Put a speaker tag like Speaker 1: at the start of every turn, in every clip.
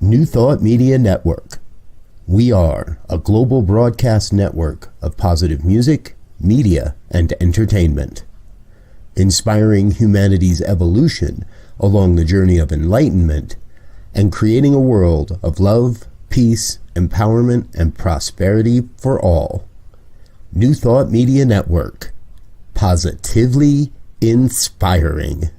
Speaker 1: New Thought Media Network. We are a global broadcast network of positive music, media, and entertainment, inspiring humanity's evolution along the journey of enlightenment and creating a world of love, peace, empowerment, and prosperity for all. New Thought Media Network. Positively inspiring.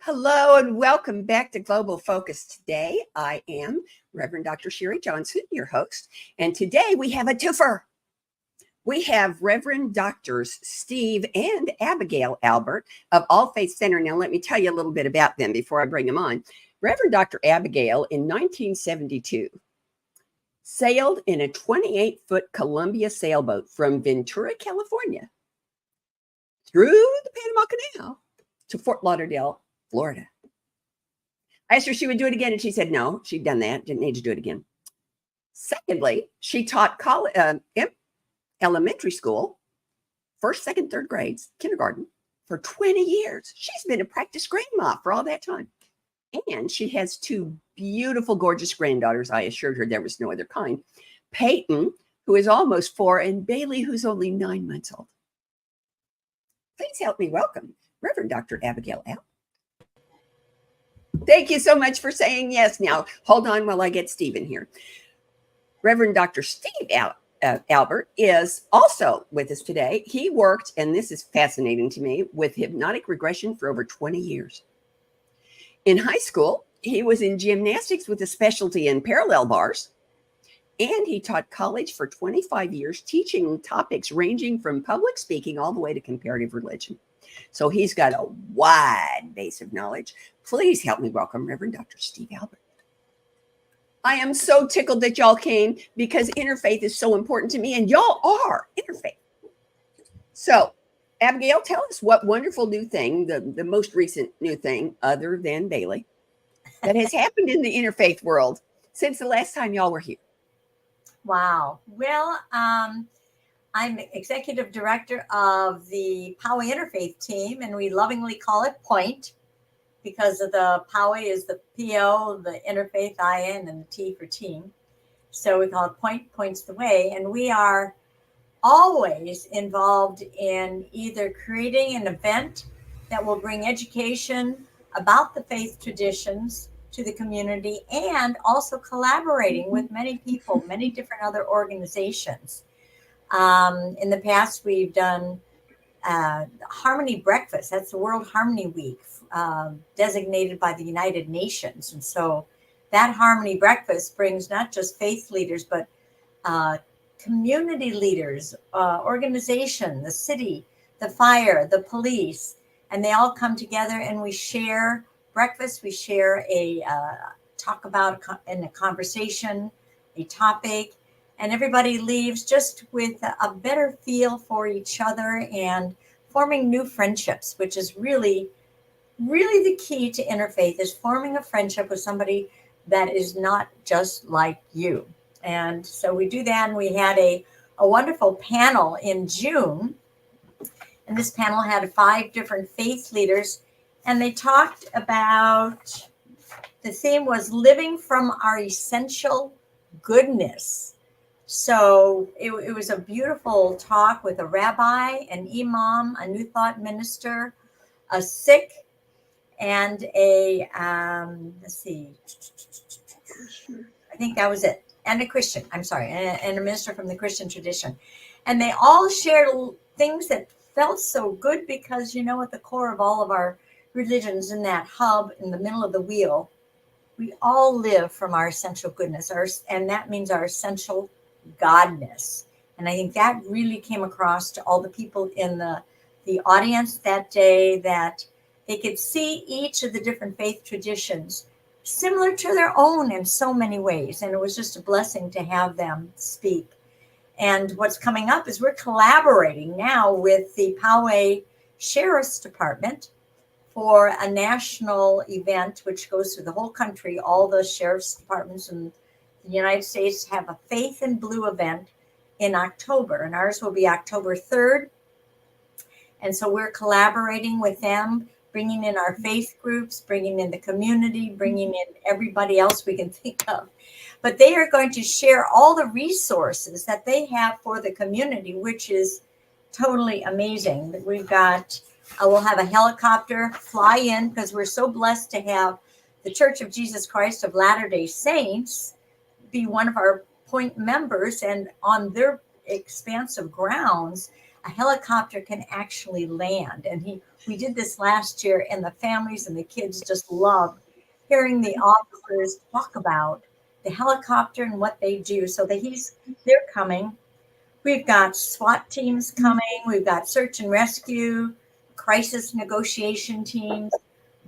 Speaker 2: Hello and welcome back to Global Focus. Today I am Reverend Dr. Sharri Johnson, your host, and today we have a twofer. We have Reverend Doctors Steve and Abigail Albert of All Faith Center. Now let me tell you a little bit about them before I bring them on. Reverend Dr. Abigail in 1972 sailed in a 28-foot Columbia sailboat from Ventura, California through the Panama Canal to Fort Lauderdale, Florida. I asked her if she would do it again, and she said no, she'd done that, didn't need to do it again. Secondly, she taught elementary school, first, second, third grades, kindergarten, for 20 years. She's been a practice grandma for all that time. And she has two beautiful, gorgeous granddaughters. I assured her there was no other kind. Peyton, who is almost 4, and Bailey, who's only 9 months old. Please help me welcome Reverend Dr. Abigail Albert. Thank you so much for saying yes. Now, hold on while I get Steve in here. Reverend Dr. Steve Albert is also with us today. He worked, and this is fascinating to me, with hypnotic regression for over 20 years. In high school, he was in gymnastics with a specialty in parallel bars, and he taught college for 25 years, teaching topics ranging from public speaking all the way to comparative religion. So he's got a wide base of knowledge. Please help me welcome Reverend Dr. Steve Albert. I am so tickled that y'all came because interfaith is so important to me, and y'all are interfaith. So, Abigail, tell us what wonderful new thing, the most recent new thing, other than Bailey, that has happened in the interfaith world since the last time y'all were here.
Speaker 3: Wow. Well, I'm executive director of the Poway Interfaith team, and we lovingly call it Point because of the Poway is the P-O, the Interfaith I-N, and the T for team. So we call it Point, Points the Way. And we are always involved in either creating an event that will bring education about the faith traditions to the community, and also collaborating with many people, many different other organizations. In the past, we've done Harmony Breakfast. That's the World Harmony Week, designated by the United Nations. And so that Harmony Breakfast brings not just faith leaders, but community leaders, organization, the city, the fire, the police, and they all come together and we share breakfast. We share talk about in a conversation, a topic, and everybody leaves just with a better feel for each other and forming new friendships, which is really, really the key to interfaith, is forming a friendship with somebody that is not just like you. And so we do that, and we had a wonderful panel in June, and this panel had 5 different faith leaders, and they talked about, the theme was living from our essential goodness. So it was a beautiful talk with a rabbi, an imam, a New Thought minister, a Sikh, and a, let's see, I think that was it. And a Christian, I'm sorry, and a minister from the Christian tradition. And they all shared things that felt so good because, at the core of all of our religions, in that hub in the middle of the wheel, we all live from our essential goodness, and that means our essential godness. And I think that really came across to all the people in the audience that day, that they could see each of the different faith traditions similar to their own in so many ways. And it was just a blessing to have them speak. And what's coming up is we're collaborating now with the Poway Sheriff's Department for a national event, which goes through the whole country. All the sheriff's departments in the United States have a Faith in Blue event in October, and ours will be October 3rd. And so we're collaborating with them, bringing in our faith groups, bringing in the community, bringing in everybody else we can think of. But they are going to share all the resources that they have for the community, which is totally amazing. We'll have a helicopter fly in, because we're so blessed to have the Church of Jesus Christ of Latter-day Saints be one of our point members. And on their expansive grounds, a helicopter can actually land. And we did this last year, and the families and the kids just loved hearing the officers talk about the helicopter and what they do. So they're coming. We've got SWAT teams coming. We've got search and rescue, crisis negotiation teams,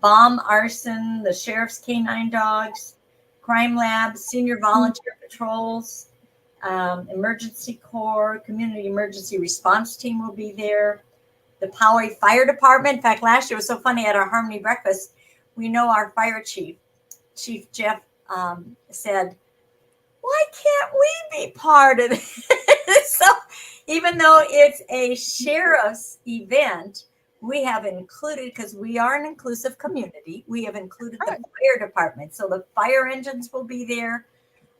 Speaker 3: bomb arson, the sheriff's canine dogs, crime labs, senior volunteer patrols, emergency corps, community emergency response team will be there. The Poway Fire Department. In fact, last year was so funny at our Harmony breakfast. We know our fire chief, Chief Jeff, said, "Why can't we be part of this?" So even though it's a sheriff's event, we have included, because we are an inclusive community, we have included the fire department. So the fire engines will be there.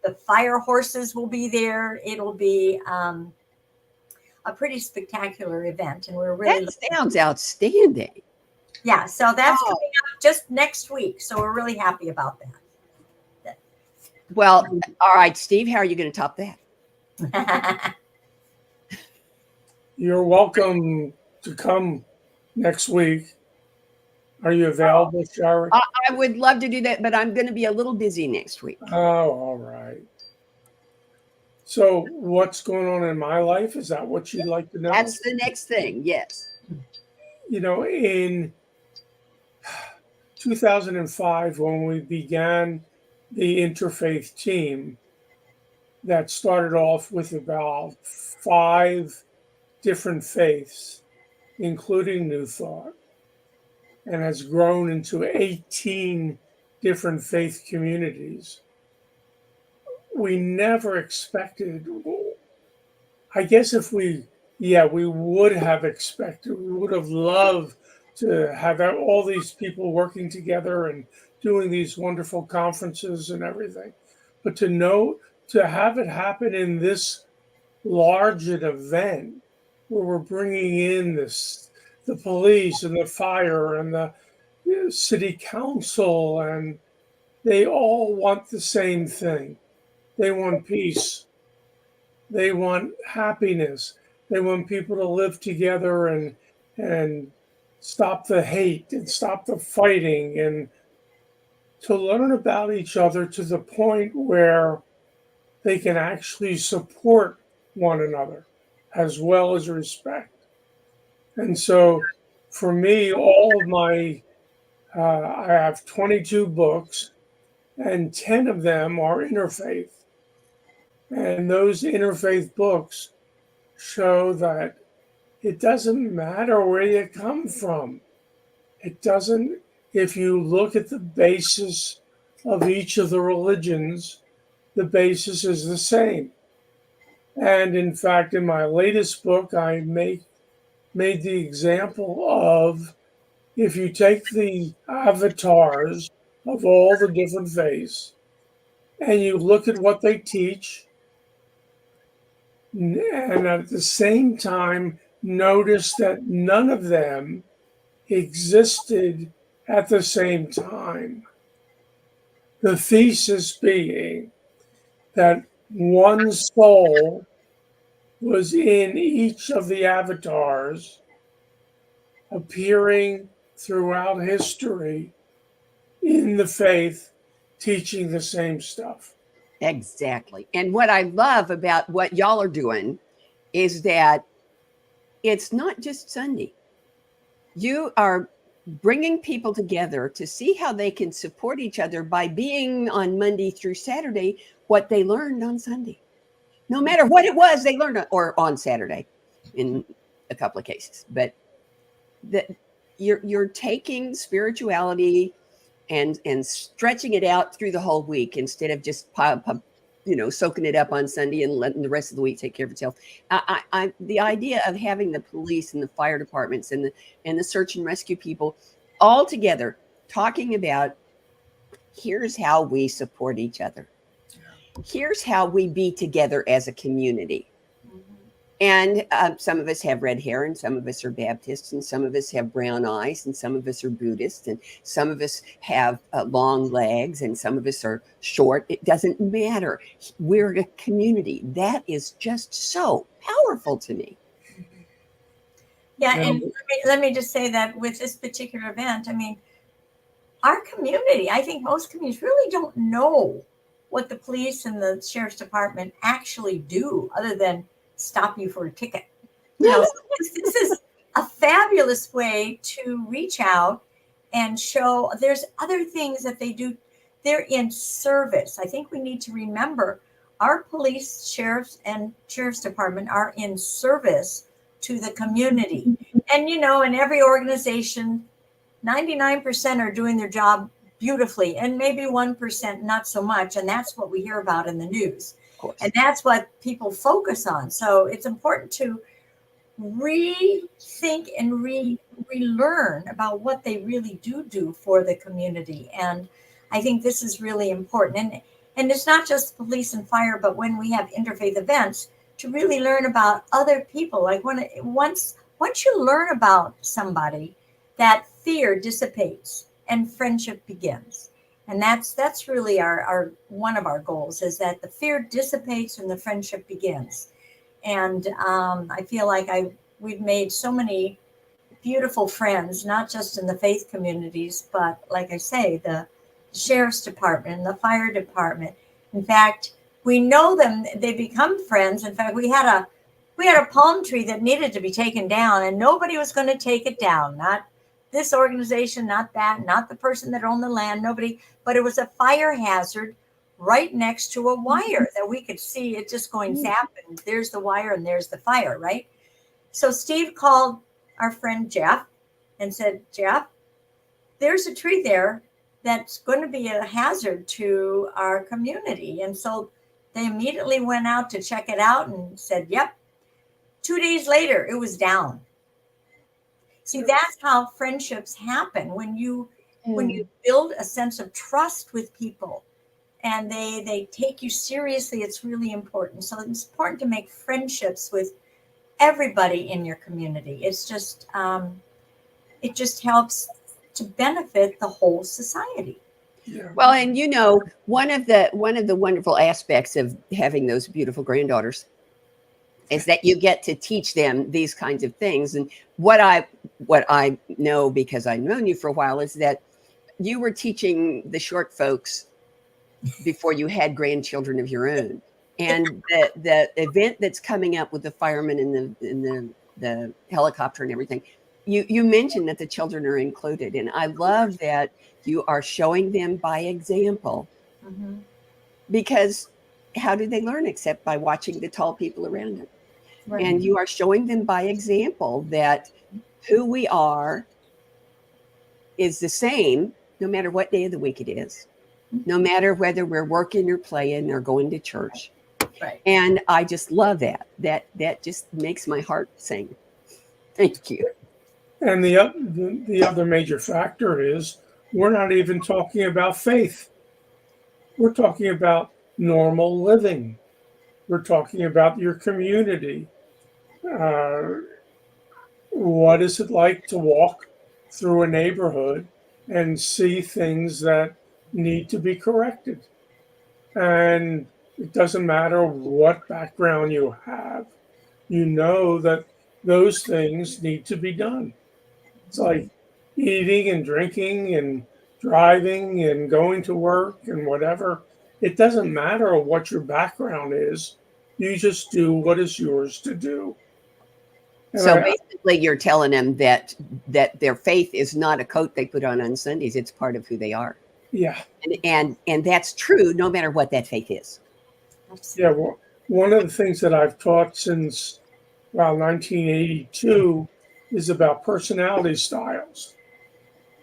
Speaker 3: The fire horses will be there. It'll be a pretty spectacular event. And we're really...
Speaker 2: That sounds outstanding.
Speaker 3: Yeah, so that's coming up just next week. So we're really happy about that.
Speaker 2: Well, all right, Steve, how are you going to top that?
Speaker 4: You're welcome to come next week. Are you available, Sharri?
Speaker 2: I would love to do that, but I'm going to be a little busy next week.
Speaker 4: Oh, all right. So what's going on in my life? Is that what you'd like to know?
Speaker 2: That's the next thing, yes.
Speaker 4: In 2005, when we began the interfaith team, that started off with about 5 different faiths, including New Thought, and has grown into 18 different faith communities. We never expected, I guess if we would have expected, we would have loved to have all these people working together and doing these wonderful conferences and everything. But to have it happen in this large an event where we're bringing in the police and the fire and the city council, and they all want the same thing. They want peace. They want happiness. They want people to live together and stop the hate and stop the fighting, and to learn about each other to the point where they can actually support one another as well as respect. And so for me, all of my, I have 22 books, and 10 of them are interfaith. And those interfaith books show that it doesn't matter where you come from. It doesn't, if you look at the basis of each of the religions, the basis is the same. And in fact, in my latest book, I made the example of, if you take the avatars of all the different faiths and you look at what they teach, and at the same time notice that none of them existed at the same time. The thesis being that one soul was in each of the avatars, appearing throughout history in the faith, teaching the same stuff.
Speaker 2: Exactly. And what I love about what y'all are doing is that it's not just Sunday. You are bringing people together to see how they can support each other by being on Monday through Saturday what they learned on Sunday. No matter what it was they learned or on Saturday in a couple of cases. But that you're taking spirituality and stretching it out through the whole week instead of just soaking it up on Sunday and letting the rest of the week take care of itself. The idea of having the police and the fire departments and the search and rescue people all together talking about here's how we support each other. Here's how we be together as a community. And some of us have red hair, and some of us are Baptists, and some of us have brown eyes, and some of us are Buddhist, and some of us have long legs, and some of us are short. It doesn't matter. We're a community. That is just so powerful to me.
Speaker 3: Yeah, and let me just say that with this particular event, I mean, our community, I think most communities really don't know what the police and the sheriff's department actually do other than stop you for a ticket. So this is a fabulous way to reach out and show there's other things that they do. They're in service. I think we need to remember our police, sheriffs, and sheriff's department are in service to the community. And, in every organization, 99% are doing their job beautifully, and maybe 1% not so much. And that's what we hear about in the news. And that's what people focus on. So it's important to rethink and relearn about what they really do for the community. And I think this is really important. And it's not just police and fire, but when we have interfaith events, to really learn about other people. Like once you learn about somebody, that fear dissipates and friendship begins. And that's really our one of our goals, is that the fear dissipates and the friendship begins. And I feel like we've made so many beautiful friends, not just in the faith communities, but like I say, the sheriff's department, the fire department. In fact, we know them; they become friends. In fact, we had a palm tree that needed to be taken down, and nobody was going to take it down. Not this organization, not that, not the person that owned the land, nobody, but it was a fire hazard right next to a wire that we could see it just going zap, and there's the wire and there's the fire, right? So Steve called our friend Jeff and said, Jeff, there's a tree there that's going to be a hazard to our community. And so they immediately went out to check it out and said, yep. 2 days later, it was down. See, that's how friendships happen when you build a sense of trust with people and they take you seriously. It's really important. So it's important to make friendships with everybody in your community. It's just it just helps to benefit the whole society.
Speaker 4: Yeah.
Speaker 2: Well, and one of the wonderful aspects of having those beautiful granddaughters is that you get to teach them these kinds of things. And what I know, because I've known you for a while, is that you were teaching the short folks before you had grandchildren of your own. And the event that's coming up with the firemen and the helicopter and everything, you mentioned that the children are included. And I love that you are showing them by example, because how do they learn except by watching the tall people around them? Right. And you are showing them by example that who we are is the same no matter what day of the week it is, no matter whether we're working or playing or going to church.
Speaker 3: Right.
Speaker 2: And I just love that. That just makes my heart sing. Thank you.
Speaker 4: And the other major factor is we're not even talking about faith. We're talking about normal living. We're talking about your community. What is it like to walk through a neighborhood and see things that need to be corrected? And it doesn't matter what background you have, you know that those things need to be done. It's like eating and drinking and driving and going to work and whatever. It doesn't matter what your background is. You just do what is yours to do. And
Speaker 2: So basically, you're telling them that their faith is not a coat they put on Sundays; it's part of who they are.
Speaker 4: Yeah.
Speaker 2: And that's true, no matter what that faith is.
Speaker 4: Yeah. Well, one of the things that I've taught since around 1982 is about personality styles,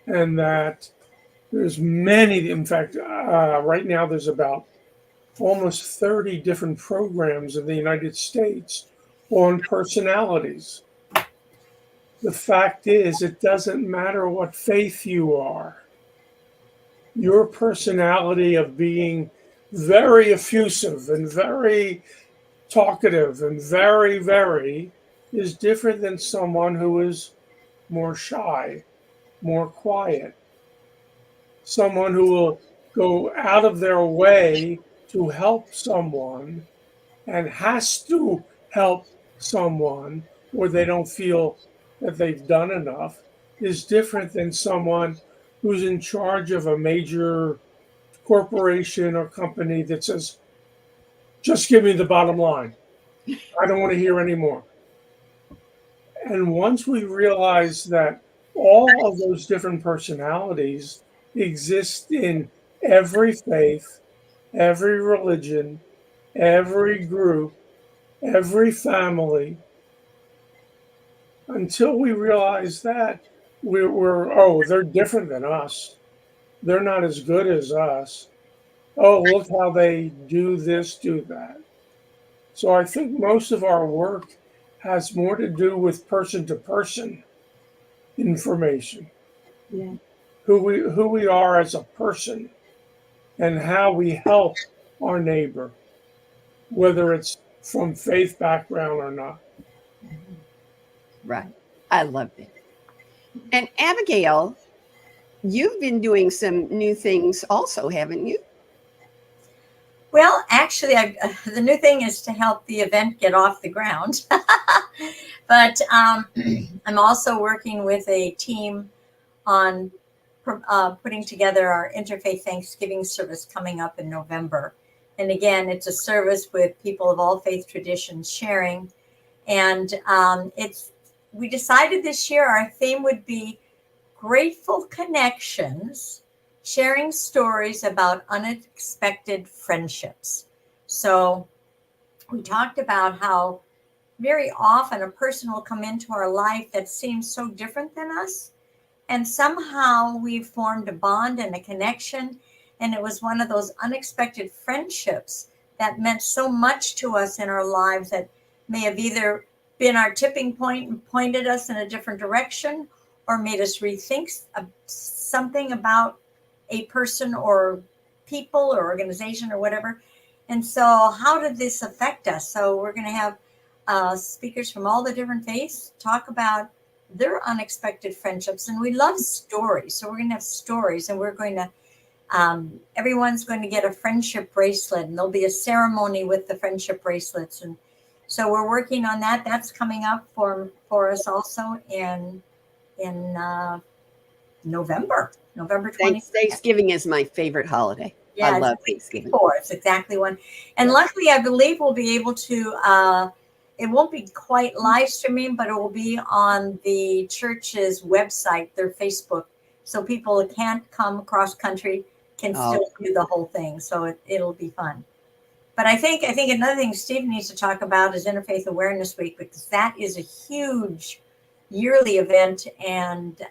Speaker 4: and that there's many. In fact, right now there's about almost 30 different programs in the United States on personalities. The fact is, it doesn't matter what faith you are. Your personality of being very effusive and very talkative and very is different than someone who is more shy, more quiet. Someone who will go out of their way to help someone and has to help someone, or they don't feel that they've done enough, is different than someone who's in charge of a major corporation or company that says, just give me the bottom line. I don't want to hear any more. And once we realize that all of those different personalities exist in every faith, every religion, every group, every family, until we realize that they're different than us. They're not as good as us. Oh, look how they do this, do that. So I think most of our work has more to do with person-to-person information.
Speaker 2: Yeah.
Speaker 4: Who we are as a person and how we help our neighbor, whether it's from faith background or not.
Speaker 2: Right. I love that. And Abigail, you've been doing some new things also, haven't you?
Speaker 3: Well, actually, the new thing is to help the event get off the ground. But I'm also working with a team on putting together our interfaith Thanksgiving service coming up in November. And again, it's a service with people of all faith traditions sharing. And we decided this year our theme would be grateful connections, sharing stories about unexpected friendships. So we talked about how very often a person will come into our life that seems so different than us. And somehow we formed a bond and a connection. And it was one of those unexpected friendships that meant so much to us in our lives that may have either been our tipping point and pointed us in a different direction or made us rethink something about a person or people or organization or whatever. And so how did this affect us? So we're going to have speakers from all the different faiths talk about their unexpected friendships. And we love stories. So we're going to have stories, and we're going to, everyone's going to get a friendship bracelet, and there'll be a ceremony with the friendship bracelets. And so we're working on that. That's coming up for us also in November 20th.
Speaker 2: Thanksgiving is my favorite holiday.
Speaker 3: Yeah,
Speaker 2: I love Thanksgiving.
Speaker 3: It's exactly one. And luckily, I believe we'll be able to, it won't be quite live streaming, but it will be on the church's website, their Facebook. So people who can't come cross country can still do the whole thing. So it'll be fun. But I think another thing Steve needs to talk about is Interfaith Awareness Week, because that is a huge yearly event. And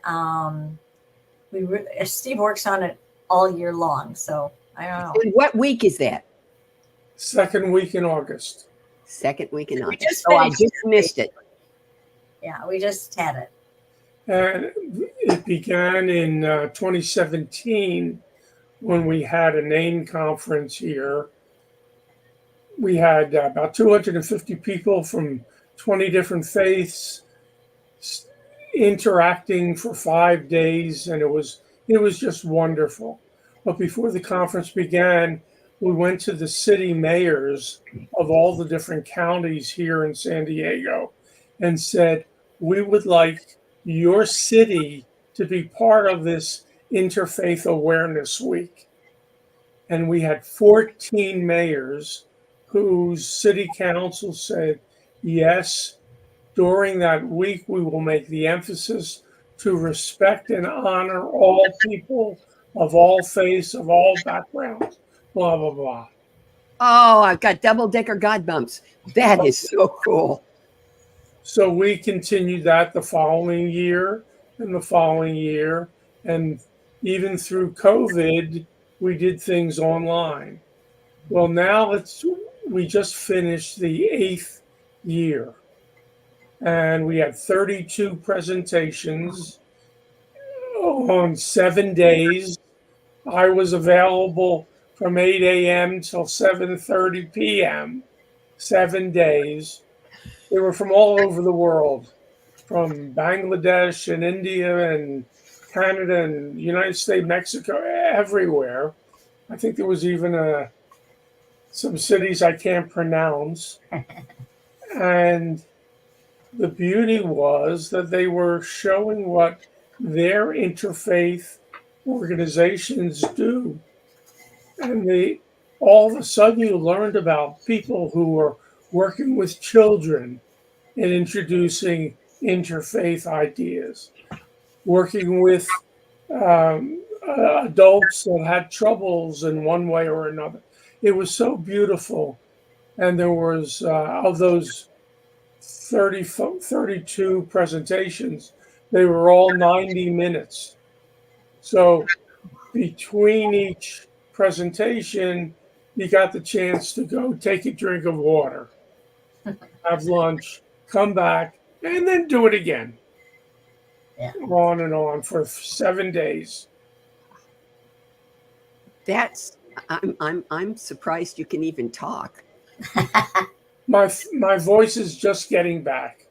Speaker 3: Steve works on it all year long. So I don't know.
Speaker 2: And what week is that?
Speaker 4: Second week in August.
Speaker 2: Second week in August.
Speaker 3: I
Speaker 2: just missed it.
Speaker 3: Yeah, we just had it.
Speaker 4: And it began in 2017 when we had a NAIN conference here. We had about 250 people from 20 different faiths interacting for 5 days, and it was just wonderful. But before the conference began, we went to the city mayors of all the different counties here in San Diego and said, we would like your city to be part of this Interfaith Awareness Week. And we had 14 mayors whose city council said, yes, during that week, we will make the emphasis to respect and honor all people of all faiths, of all backgrounds, blah, blah, blah.
Speaker 2: Oh, I've got double-decker God bumps. That is so cool.
Speaker 4: So we continued that the following year and the following year. And even through COVID, we did things online. Well, now we just finished the 8th year. And we had 32 presentations on 7 days. I was available from 8 a.m. till 7:30 p.m., 7 days. They were from all over the world, from Bangladesh and India and Canada and United States, Mexico, everywhere. I think there was even some cities I can't pronounce. And the beauty was that they were showing what their interfaith organizations do. And all of a sudden you learned about people who were working with children and introducing interfaith ideas, working with adults that had troubles in one way or another. It was so beautiful. And there was, of those 32 presentations, they were all 90 minutes. So between each presentation, you got the chance to go take a drink of water, have lunch, come back, and then do it again.
Speaker 3: Yeah.
Speaker 4: On and on for 7 days.
Speaker 2: I'm surprised you can even talk.
Speaker 4: My voice is just getting back.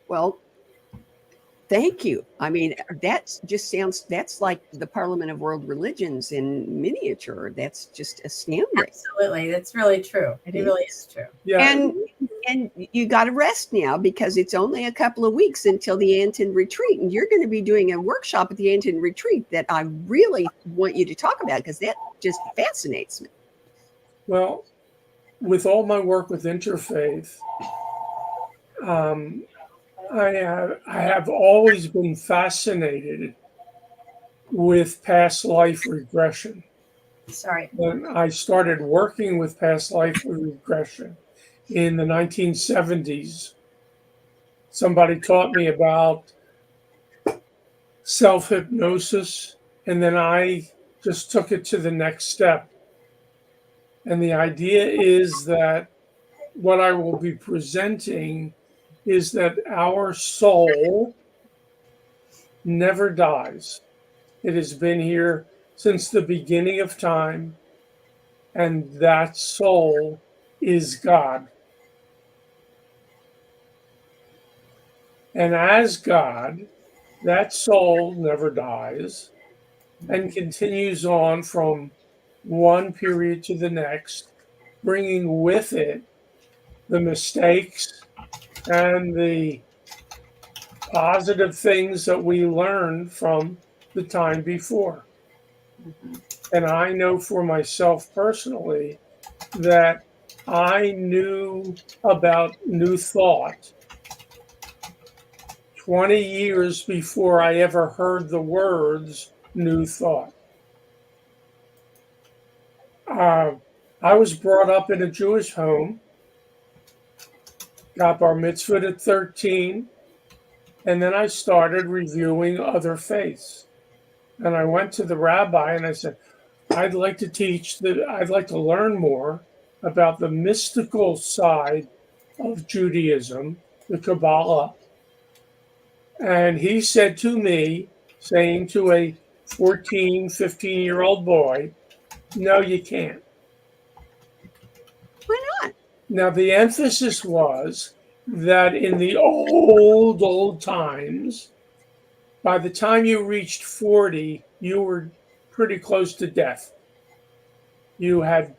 Speaker 2: Well, thank you. I mean, that's like the Parliament of World Religions in miniature. That's just astounding.
Speaker 3: Absolutely. That's really true. It really is true.
Speaker 4: Yeah.
Speaker 2: And you got to rest now because it's only a couple of weeks until the Anton Retreat. And you're going to be doing a workshop at the Anton Retreat that I really want you to talk about because that just fascinates me.
Speaker 4: Well, with all my work with interfaith, I have always been fascinated with past life regression.
Speaker 3: Sorry.
Speaker 4: And I started working with past life regression in the 1970s. Somebody taught me about self-hypnosis, and then I just took it to the next step. And the idea is that what I will be presenting is that our soul never dies. It has been here since the beginning of time, and that soul is God. And as God, that soul never dies and continues on from one period to the next, bringing with it the mistakes and the positive things that we learned from the time before. And I know for myself personally that I knew about New Thought 20 years before I ever heard the words New Thought. I was brought up in a Jewish home, got bar mitzvahed at 13, and then I started reviewing other faiths. And I went to the rabbi and I said, I'd like to learn more about the mystical side of Judaism, the Kabbalah. And he said to me, saying to a 14, 15-year-old boy, no, you can't.
Speaker 2: Why not?
Speaker 4: Now, the emphasis was that in the old times, by the time you reached 40, you were pretty close to death. You had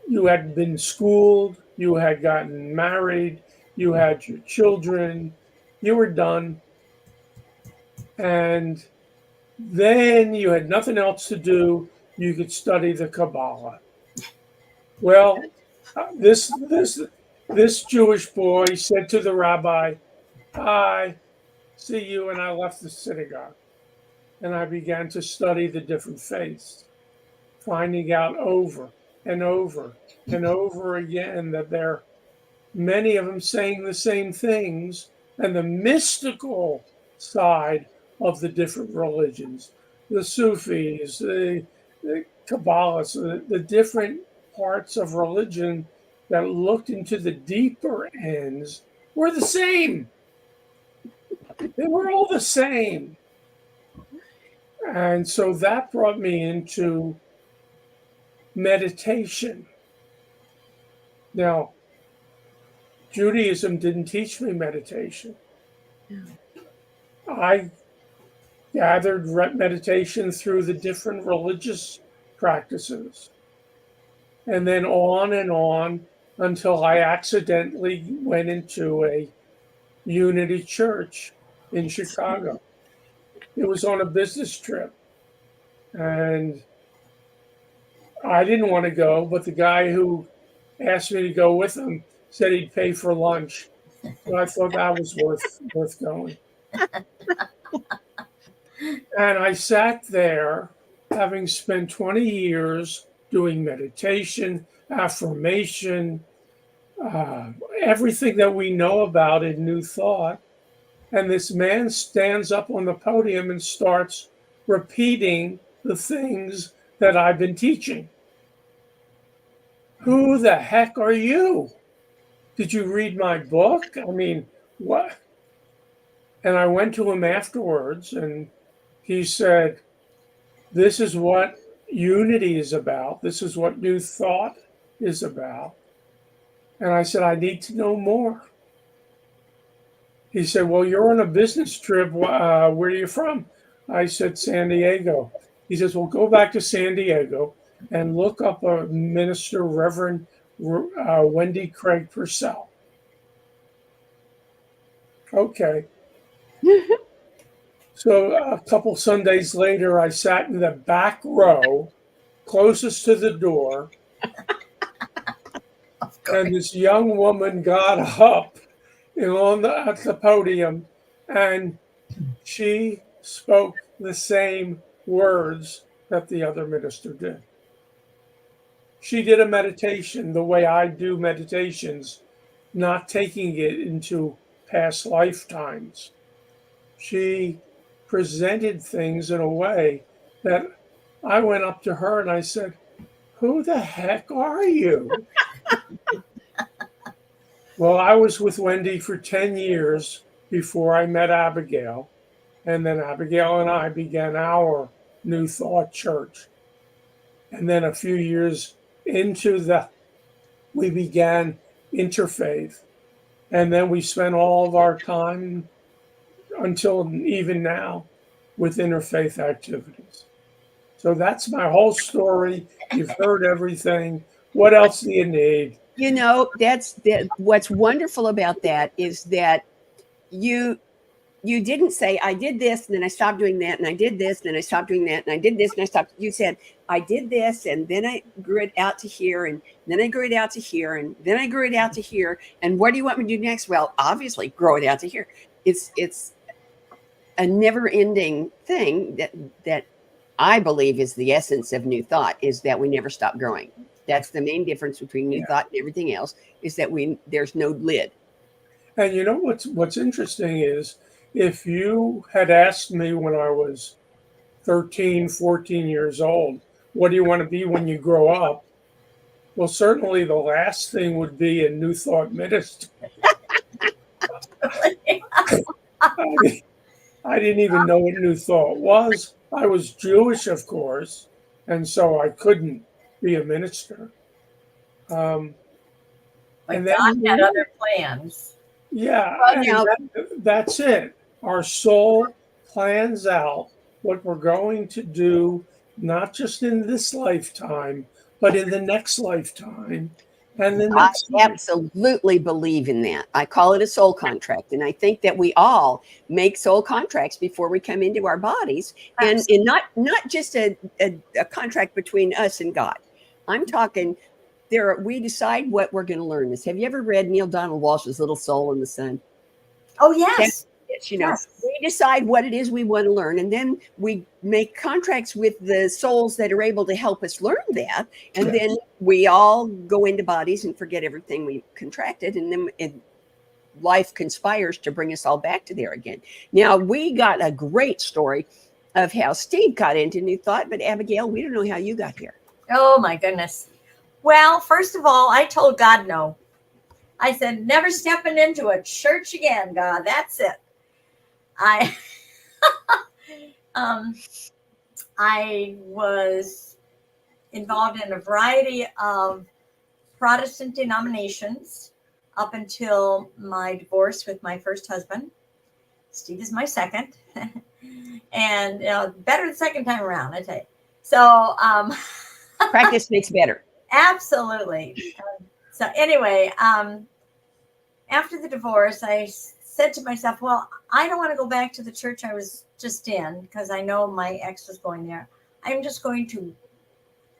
Speaker 4: been schooled, you had gotten married, you had your children, you were done. And then you had nothing else to do. You could study the Kabbalah. Well, this Jewish boy said to the rabbi, "Hi, see you," and I left the synagogue. And I began to study the different faiths, finding out over and over and over again that many of them saying the same things, and the mystical side of the different religions, the Sufis, the Kabbalists, the different parts of religion that looked into the deeper ends were the same. They were all the same. And so that brought me into meditation. Now, Judaism didn't teach me meditation. I gathered meditation through the different religious practices, and then on until I accidentally went into a Unity church in Chicago. It was on a business trip, and I didn't want to go, but the guy who asked me to go with him said he'd pay for lunch. So I thought that was worth going. And I sat there, having spent 20 years doing meditation, affirmation, everything that we know about in New Thought. And this man stands up on the podium and starts repeating the things that I've been teaching. Who the heck are you? Did you read my book? I mean, what? And I went to him afterwards, and he said, this is what unity is about. This is what New Thought is about. And I said, I need to know more. He said, well, you're on a business trip. Where are you from? I said, San Diego. He says, well, go back to San Diego and look up a minister, Reverend Wendy Craig Purcell. Okay. So a couple Sundays later, I sat in the back row, closest to the door, and this young woman got up at the podium, and she spoke the same words that the other minister did. She did a meditation the way I do meditations, not taking it into past lifetimes. She presented things in a way that I went up to her and I said, who the heck are you? Well, I was with Wendy for 10 years before I met Abigail. And then Abigail and I began our New Thought Church. And then a few years into we began interfaith. And then we spent all of our time until even now with interfaith activities. So that's my whole story. You've heard everything. What else do you need?
Speaker 2: You know, what's wonderful about that is that you didn't say, I did this, and then I stopped doing that, and I did this, and then I stopped doing that, and I did this, and I stopped. You said, I did this, and then I grew it out to here, and then I grew it out to here, and then I grew it out to here. And what do you want me to do next? Well, obviously, grow it out to here. It's a never-ending thing that I believe is the essence of New Thought, is that we never stop growing. That's the main difference between New Thought and everything else, is that there's no lid.
Speaker 4: And you know what's interesting is, if you had asked me when I was 13, 14 years old, what do you want to be when you grow up? Well, certainly the last thing would be a New Thought minister. I didn't even know what New Thought was. I was Jewish, of course, and so I couldn't be a minister.
Speaker 3: But God had other plans.
Speaker 4: Yeah, that's it. Our soul plans out what we're going to do, not just in this lifetime, but in the next lifetime. And the
Speaker 2: I
Speaker 4: next thing,
Speaker 2: absolutely believe in that. I call it a soul contract. And I think that we all make soul contracts before we come into our bodies. And not just a contract between us and God. I'm talking we decide what we're going to learn. Have you ever read Neil Donald Walsh's Little Soul in the Sun?
Speaker 3: Oh, yes.
Speaker 2: Yes. We decide what it is we want to learn, and then we make contracts with the souls that are able to help us learn that. And then we all go into bodies and forget everything we contracted, and then life conspires to bring us all back to there again. Now, we got a great story of how Steve got into New Thought, but Abigail, we don't know how you got here.
Speaker 3: Oh, my goodness. Well, first of all, I told God no. I said, never stepping into a church again, God. That's it. I was involved in a variety of Protestant denominations up until my divorce with my first husband. Steve is my second. And better the second time around, I tell you. So
Speaker 2: practice makes better.
Speaker 3: Absolutely. So anyway, after the divorce, I said to myself, well, I don't want to go back to the church I was just in because I know my ex was going there. I'm just going to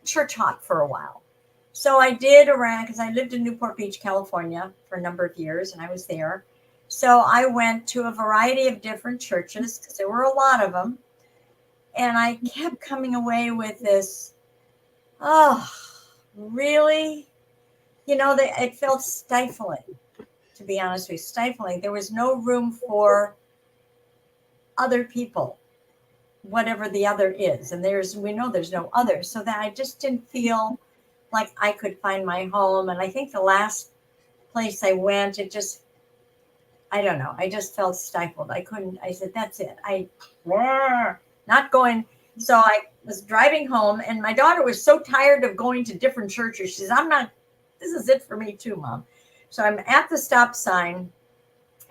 Speaker 3: church hop for a while. So I did around, because I lived in Newport Beach, California for a number of years, and I was there. So I went to a variety of different churches because there were a lot of them. And I kept coming away with this, oh, really? It felt stifling. To be honest with you, stifling. There was no room for other people, whatever the other is. And we know there's no other. So that I just didn't feel like I could find my home. And I think the last place I went, I don't know. I just felt stifled. I said, that's it. Not going. So I was driving home and my daughter was so tired of going to different churches. She says, this is it for me too, Mom. So I'm at the stop sign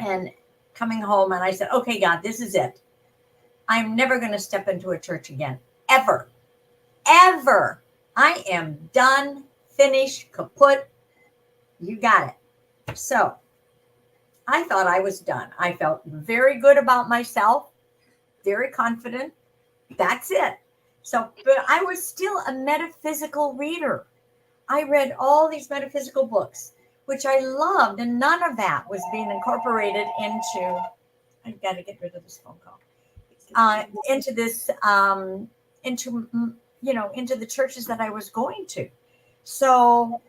Speaker 3: and coming home, and I said, okay, God, this is it. I'm never going to step into a church again, ever. I am done, finished, kaput. You got it. So I thought I was done. I felt very good about myself, very confident. That's it. So, but I was still a metaphysical reader. I read all these metaphysical books, which I loved, and none of that was being incorporated into, I've got to get rid of this phone call, into the churches that I was going to. So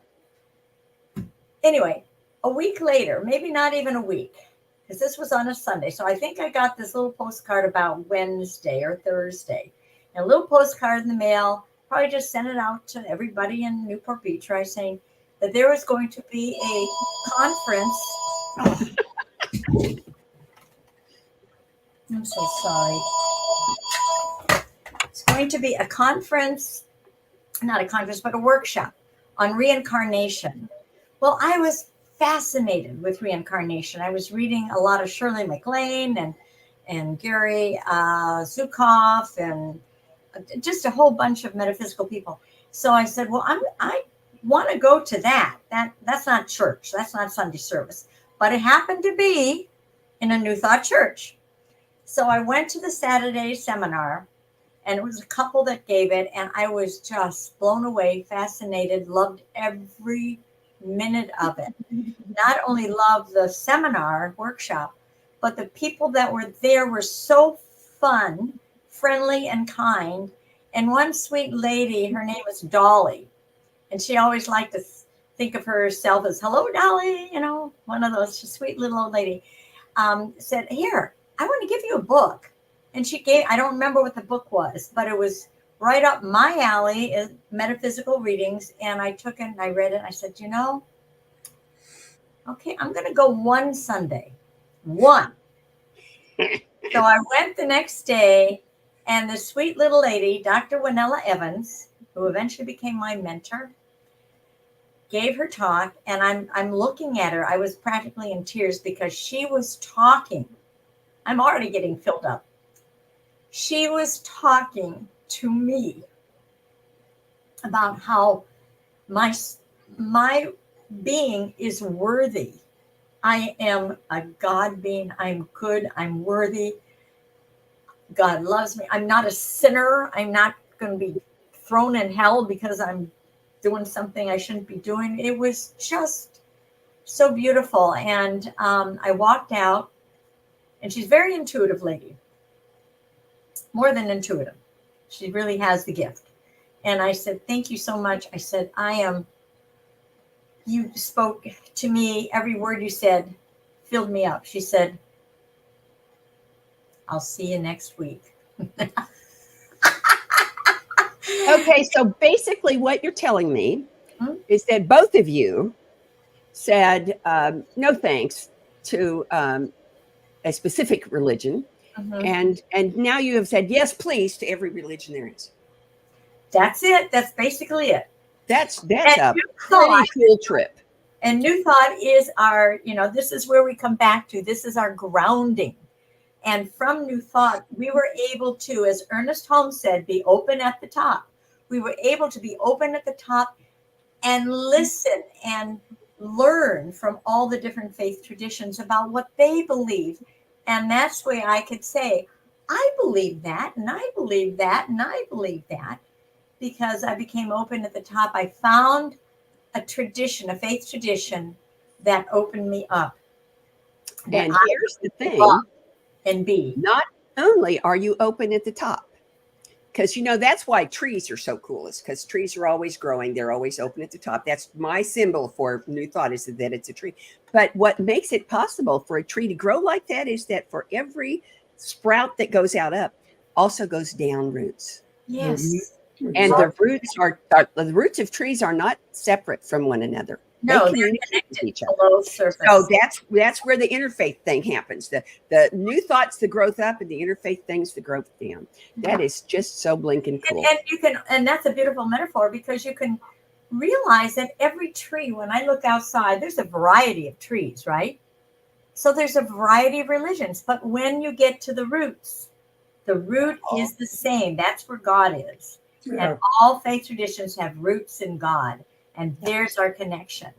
Speaker 3: anyway, a week later, maybe not even a week, because this was on a Sunday. So I think I got this little postcard about Wednesday or Thursday, and a little postcard in the mail, probably just sent it out to everybody in Newport Beach, right, saying that there was going to be a conference. Oh. I'm so sorry. It's going to be a conference, not a conference, but a workshop on reincarnation. Well, I was fascinated with reincarnation. I was reading a lot of Shirley MacLaine and Gary Zukav and just a whole bunch of metaphysical people. So I said, well, I want to go to that. That's not church. That's not Sunday service. But it happened to be in a New Thought church. So I went to the Saturday seminar, and it was a couple that gave it, and I was just blown away, fascinated, loved every minute of it. Not only loved the seminar workshop, but the people that were there were so fun, friendly, and kind. And one sweet lady, her name was Dolly, and she always liked to think of herself as, hello, Dolly, one of those sweet little old lady, said, here, I want to give you a book. And I don't remember what the book was, but it was right up my alley, metaphysical readings. And I took it and I read it. And I said, okay, I'm going to go one Sunday. One. So I went the next day, and the sweet little lady, Dr. Winella Evans, who eventually became my mentor, gave her talk, and I'm looking at her. I was practically in tears because she was talking. I'm already getting filled up. She was talking to me about how my being is worthy. I am a God being. I'm good. I'm worthy. God loves me. I'm not a sinner. I'm not going to be thrown in hell because I'm doing something I shouldn't be doing. It was just so beautiful. And I walked out, and she's a very intuitive lady, more than intuitive. She really has the gift. And I said, thank you so much. I said, you spoke to me. Every word you said filled me up. She said, I'll see you next week.
Speaker 2: Okay, so basically what you're telling me
Speaker 3: Hmm?
Speaker 2: is that both of you said no thanks to a specific religion,
Speaker 3: Mhm.
Speaker 2: and now you have said yes, please, to every religion there is.
Speaker 3: That's it. That's basically it.
Speaker 2: That's
Speaker 3: And
Speaker 2: a
Speaker 3: new
Speaker 2: pretty
Speaker 3: thought,
Speaker 2: cool trip.
Speaker 3: and new thought is our, this is where we come back to. This is our grounding. And from new thought, we were able to, as Ernest Holmes said, be open at the top. We were able to be open at the top and listen and learn from all the different faith traditions about what they believe. And that's where I could say, I believe that, and I believe that, and I believe that, because I became open at the top. I found a tradition, a faith tradition that opened me up. That
Speaker 2: And
Speaker 3: I
Speaker 2: here's the
Speaker 3: could
Speaker 2: thing,
Speaker 3: love and be.
Speaker 2: not only are you open at the top, because that's why trees are so cool, is because trees are always growing, they're always open at the top. That's my symbol for new thought, is that it's a tree. But what makes it possible for a tree to grow like that is that for every sprout that goes out up also goes down roots.
Speaker 3: Yes.
Speaker 2: And
Speaker 4: Exactly.
Speaker 2: the roots of trees are not separate from one another.
Speaker 3: No,
Speaker 2: They
Speaker 3: they're
Speaker 2: communicate with
Speaker 3: connected
Speaker 2: each other.
Speaker 3: below surface.
Speaker 2: So that's where the interfaith thing happens. The new thoughts, the growth up, and the interfaith things, the growth down. That is just so blinking cool.
Speaker 3: And you can, and that's a beautiful metaphor, because you can realize that every tree, when I look outside, there's a variety of trees, right? So there's a variety of religions, but when you get to the roots, the root is the same. That's where God is.
Speaker 4: Yeah.
Speaker 3: And all faith traditions have roots in God. And there's our connection.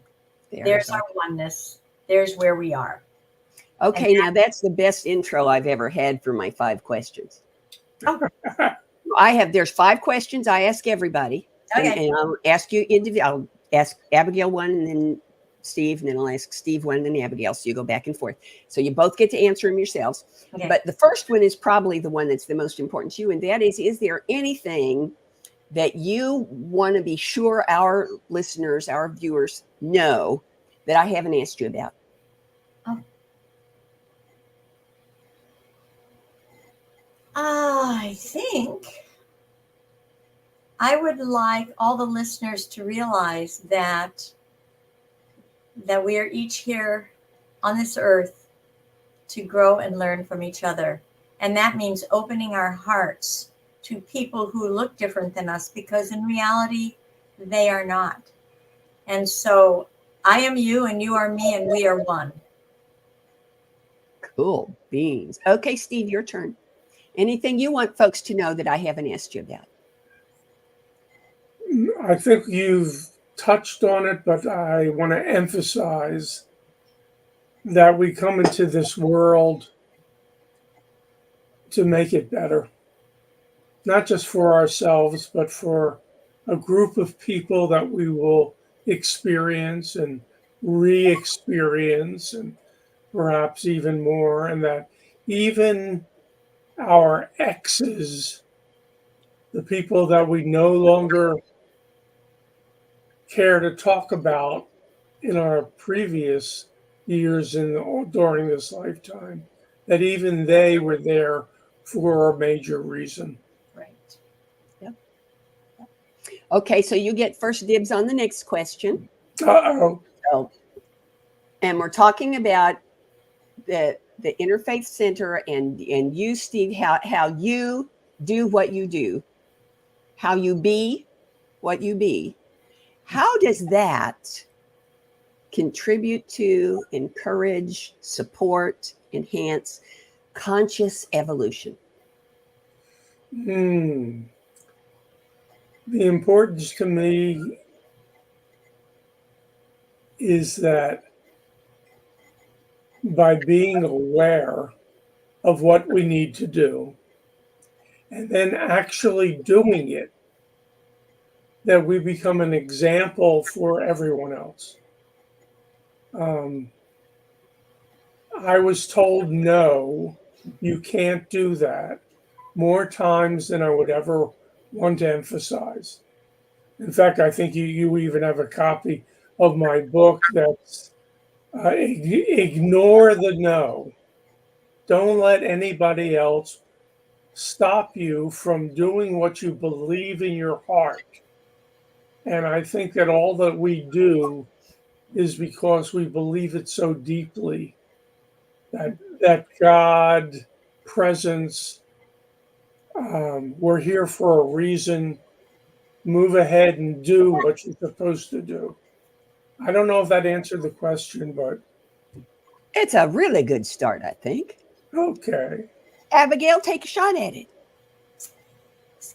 Speaker 3: There's our oneness. There's where we are.
Speaker 2: Okay, now that's the best intro I've ever had for my 5 questions. There's 5 questions I ask everybody.
Speaker 3: Okay.
Speaker 2: And I'll ask you I'll ask Abigail one, and then Steve, and then I'll ask Steve one, and then Abigail. So you go back and forth. So you both get to answer them yourselves.
Speaker 3: Okay.
Speaker 2: But the first one is probably the one that's the most important to you. And that is there anything that you want to be sure our listeners, our viewers know that I haven't asked you about?
Speaker 3: I think I would like all the listeners to realize that we are each here on this earth to grow and learn from each other. And that means opening our hearts to people who look different than us, because in reality, they are not. And so I am you and you are me and we are one.
Speaker 2: Cool beans. Okay, Steve, your turn. Anything you want folks to know that I haven't asked you about?
Speaker 4: I think you've touched on it, but I want to emphasize that we come into this world to make it better, not just for ourselves, but for a group of people that we will experience and re-experience, and perhaps even more, and that even our exes, the people that we no longer care to talk about in our previous years during this lifetime, that even they were there for a major reason.
Speaker 3: Right.
Speaker 2: Yep. Okay, so you get first dibs on the next question.
Speaker 4: Uh-oh.
Speaker 2: So, and we're talking about the Interfaith Center and you, Steve, how you do what you do, how you be what you be. How does that contribute to, encourage, support, enhance conscious evolution?
Speaker 4: The importance to me is that by being aware of what we need to do and then actually doing it, that we become an example for everyone else. I was told, no, you can't do that, more times than I would ever want to emphasize. In fact, I think you even have a copy of my book that's Ignore the No. Don't let anybody else stop you from doing what you believe in your heart. And I think that all that we do is because we believe it so deeply that God, presence, we're here for a reason. Move ahead and do what you're supposed to do. I don't know if that answered the question, but
Speaker 2: It's a really good start, I think.
Speaker 4: okay.
Speaker 2: Abigail, take a shot at it.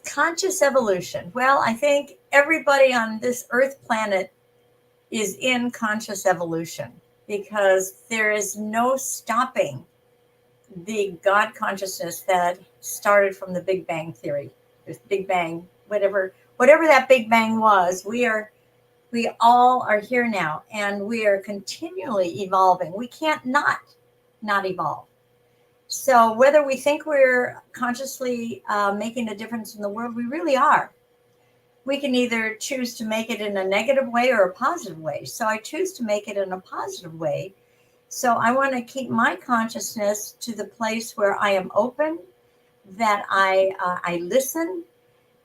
Speaker 3: Conscious evolution. Well, I think everybody on this Earth planet is in conscious evolution because there is no stopping the God consciousness that started from the Big Bang theory. There's Big Bang, whatever that Big Bang was, we all are here now, and we are continually evolving. We can't not evolve. So whether we think we're consciously making a difference in the world, we really are. We can either choose to make it in a negative way or a positive way. So I choose to make it in a positive way. So I want to keep my consciousness to the place where I am open, that I listen,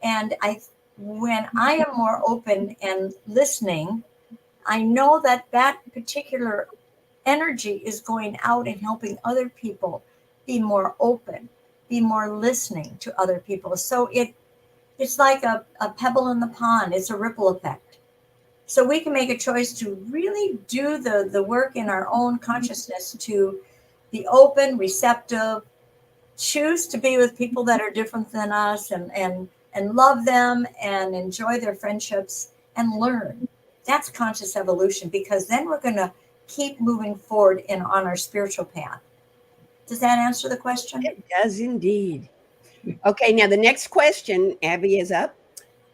Speaker 3: and when I am more open and listening, I know that that particular energy is going out and helping other people be more open, be more listening to other people. So it's like a pebble in the pond. It's a ripple effect. So we can make a choice to really do the work in our own consciousness, to be open, receptive, choose to be with people that are different than us, and love them and enjoy their friendships and learn. That's conscious evolution, because then we're going to keep moving forward on our spiritual path. Does that answer the question?
Speaker 2: It does indeed. Okay, now the next question, Abby is up.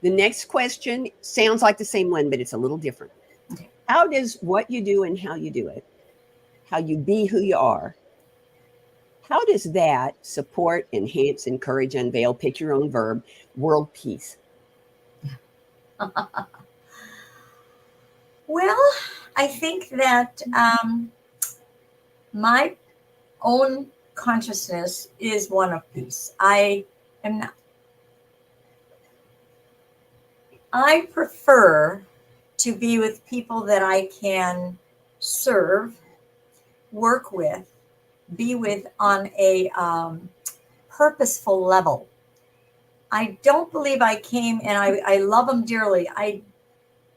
Speaker 2: The next question sounds like the same one, but it's a little different.
Speaker 3: Okay.
Speaker 2: How does what you do and how you do it, how you be who you are, how does that support, enhance, encourage, unveil, pick your own verb, world peace?
Speaker 3: Well, I think that my own consciousness is one of peace. I prefer to be with people that I can serve, work with, be with on a purposeful level. I don't believe I came, and I love them dearly. I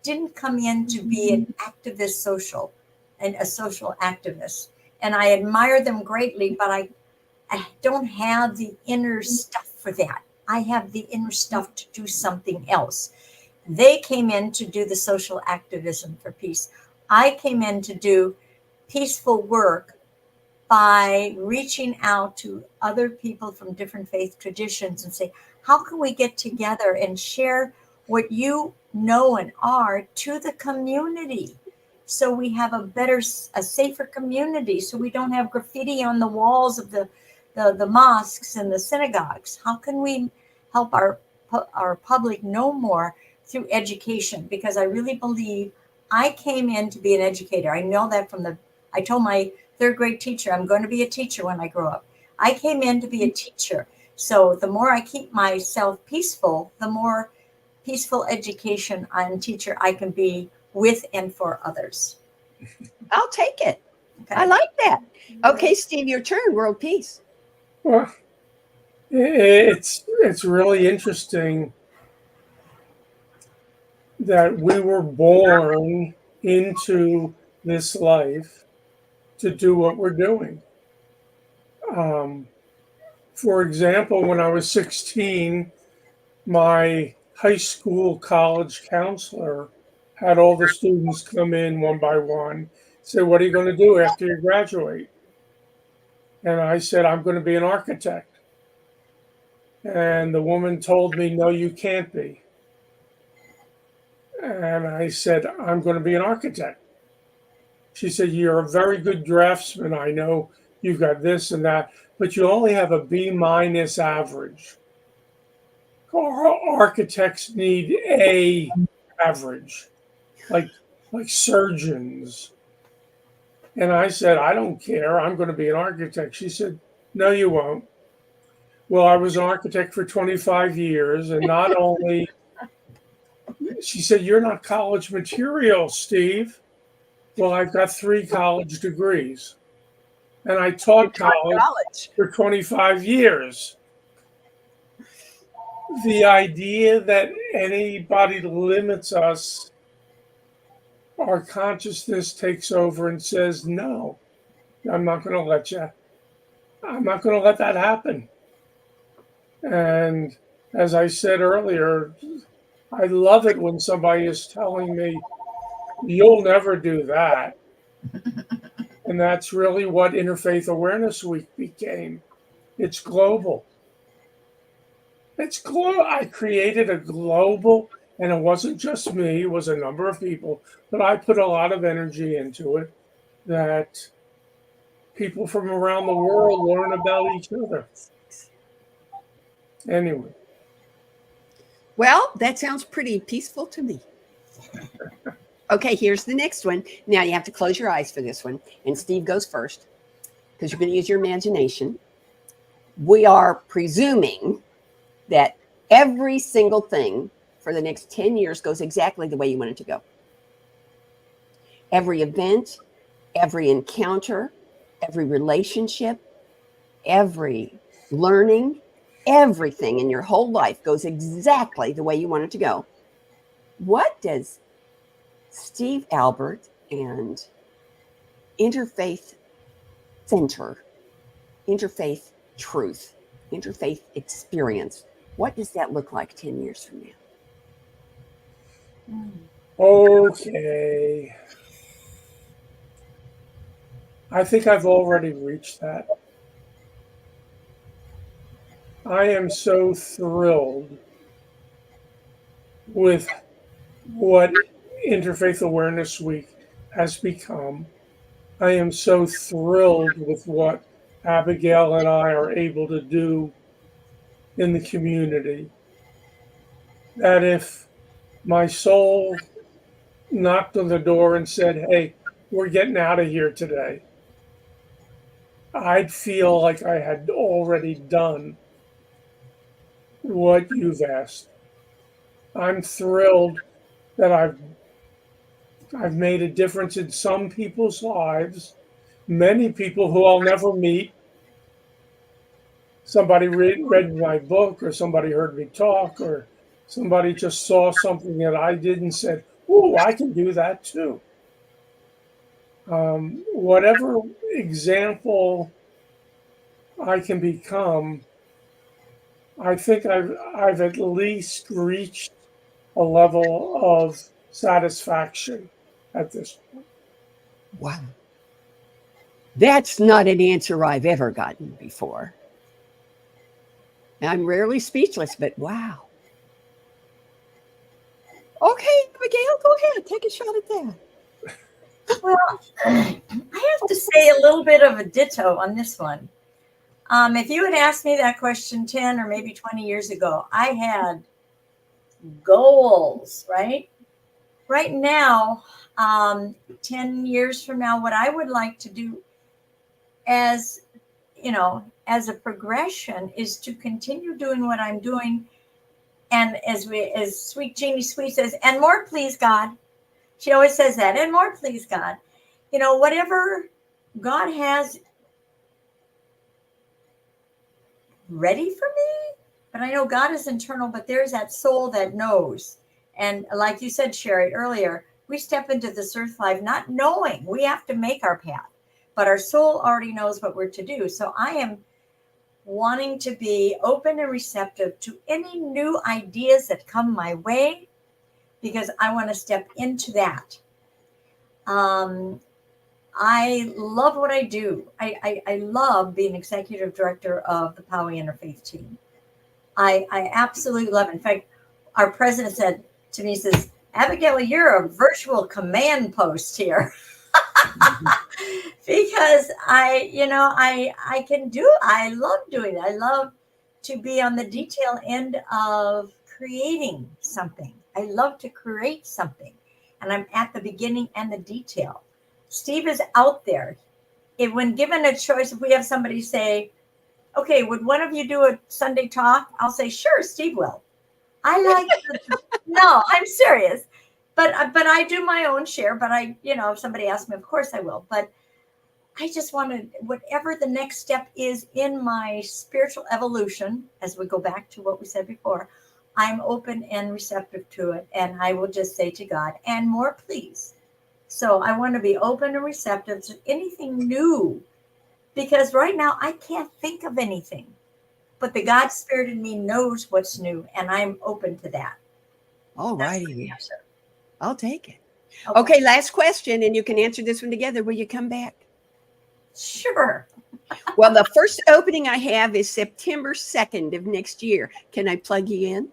Speaker 3: didn't come in to be an activist a social activist. And I admire them greatly, but I don't have the inner stuff for that. I have the inner stuff to do something else. They came in to do the social activism for peace. I came in to do peaceful work by reaching out to other people from different faith traditions and say, how can we get together and share what you know and are to the community, so we have a safer community, so we don't have graffiti on the walls of the mosques and the synagogues? How can we help our public know more through education? Because I really believe I came in to be an educator. I know that I told my third grade teacher, I'm going to be a teacher when I grow up. I came in to be a teacher. So the more I keep myself peaceful, the more peaceful education and teacher I can be with and for others.
Speaker 2: I'll take it.
Speaker 3: Okay.
Speaker 2: I like that. Okay, Steve, your turn. World peace.
Speaker 4: Well, it's really interesting that we were born into this life to do what we're doing. For example, when I was 16, my high school college counselor had all the students come in one by one, said, "What are you going to do after you graduate?" And I said, "I'm going to be an architect." And the woman told me, "No, you can't be." And I said, "I'm going to be an architect." She said, "You're a very good draftsman. I know you've got this and that, but you only have a B- average. Architects need A average, like surgeons." And I said, "I don't care. I'm going to be an architect." She said, "No, you won't." Well, I was an architect for 25 years, and not only, she said, "You're not college material, Steve." Well, I've got 3 college degrees, and I taught college for 25 years. The idea that anybody limits us, our consciousness takes over and says, "No, I'm not going to let you. I'm not going to let that happen." And as I said earlier, I love it when somebody is telling me, "You'll never do that." And that's really what Interfaith Awareness Week became. It's global. I created a global, and it wasn't just me, it was a number of people, but I put a lot of energy into it, that people from around the world learn about each other. Anyway.
Speaker 2: Well, that sounds pretty peaceful to me. Okay, here's the next one. Now you have to close your eyes for this one. And Steve goes first because you're going to use your imagination. We are presuming that every single thing for the next 10 years goes exactly the way you want it to go. Every event, every encounter, every relationship, every learning, everything in your whole life goes exactly the way you want it to go. What does Steve Albert and Interfaith Center, Interfaith Truth, Interfaith Experience, what does that look like 10 years from now?
Speaker 4: Okay. I think I've already reached that. I am so thrilled with what Interfaith Awareness Week has become. I am so thrilled with what Abigail and I are able to do in the community, that if my soul knocked on the door and said, "Hey, we're getting out of here today," I'd feel like I had already done what you've asked. I'm thrilled that I've made a difference in some people's lives, many people who I'll never meet. Somebody read my book, or somebody heard me talk, or somebody just saw something that I did and said, "Ooh, I can do that too." Whatever example I can become, I think I've at least reached a level of satisfaction at this point.
Speaker 2: Wow. That's not an answer I've ever gotten before. I'm rarely speechless, but wow. Okay, Abigail, go ahead. Take a shot at that.
Speaker 3: Well, I have to say a little bit of a ditto on this one. If you had asked me that question 10 or maybe 20 years ago, I had goals, right? Right now, 10 years from now, what I would like to do as a progression is to continue doing what I'm doing. And as Sweet Jeannie Sweet says, "And more, please, God." She always says that, "And more, please, God." Whatever God has ready for me. But I know God is internal, but there's that soul that knows. And like you said, Sharri, earlier, we step into this earth life not knowing. We have to make our path. But our soul already knows what we're to do. So I am wanting to be open and receptive to any new ideas that come my way, because I want to step into that. I love what I do. I love being executive director of the Power Interfaith team. I absolutely love it. In fact, our president said to me, he says, Abigail, you're a virtual command post here. Because I love doing it. I love to be on the detail end of creating something. I love to create something. And I'm at the beginning and the detail. Steve is out there. When given a choice, if we have somebody say, okay, would one of you do a Sunday talk? I'll say, sure, Steve will. No, I'm serious. But I do my own share. But if somebody asks me, of course I will. But I just want to, whatever the next step is in my spiritual evolution, as we go back to what we said before, I'm open and receptive to it. And I will just say to God, and more, please. So I want to be open and receptive to anything new, because right now I can't think of anything. But the God Spirit in me knows what's new, and I'm open to that.
Speaker 2: All righty. I'll take it. Okay, last question, and you can answer this one together. Will you come back?
Speaker 3: Sure.
Speaker 2: Well, the first opening I have is September 2nd of next year. Can I plug you in?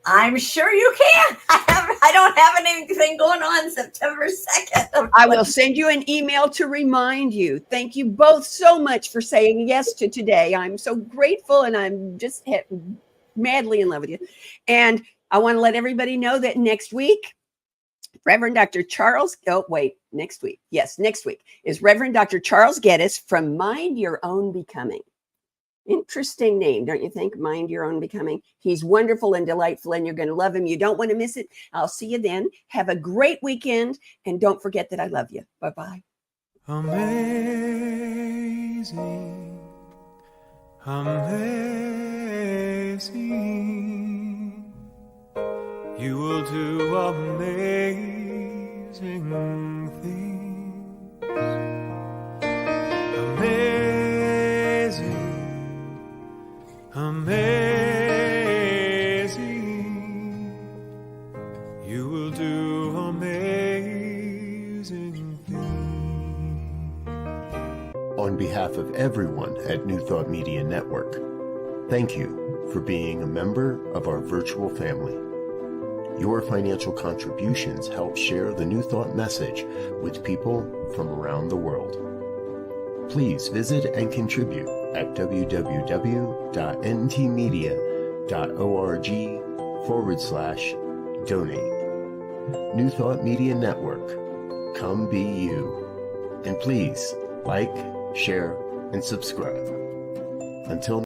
Speaker 3: I'm sure you can. I don't have anything going on September 2nd.
Speaker 2: I will send you an email to remind you. Thank you both so much for saying yes to today. I'm so grateful, and I'm just madly in love with you. And I want to let everybody know that next week, Reverend Dr. next week. Yes, next week is Reverend Dr. Charles Geddes from Mind Your Own Becoming. Interesting name, don't you think? Mind Your Own Becoming. He's wonderful and delightful, and you're going to love him. You don't want to miss it. I'll see you then. Have a great weekend, and don't forget that I love you. Bye-bye.
Speaker 5: Amazing, amazing. You will do amazing things. Amazing, amazing. You will do amazing things.
Speaker 1: On behalf of everyone at New Thought Media Network, thank you for being a member of our virtual family. Your financial contributions help share the New Thought message with people from around the world. Please visit and contribute at www.ntmedia.org/donate. New Thought Media Network, come be you. And please like, share, and subscribe. Until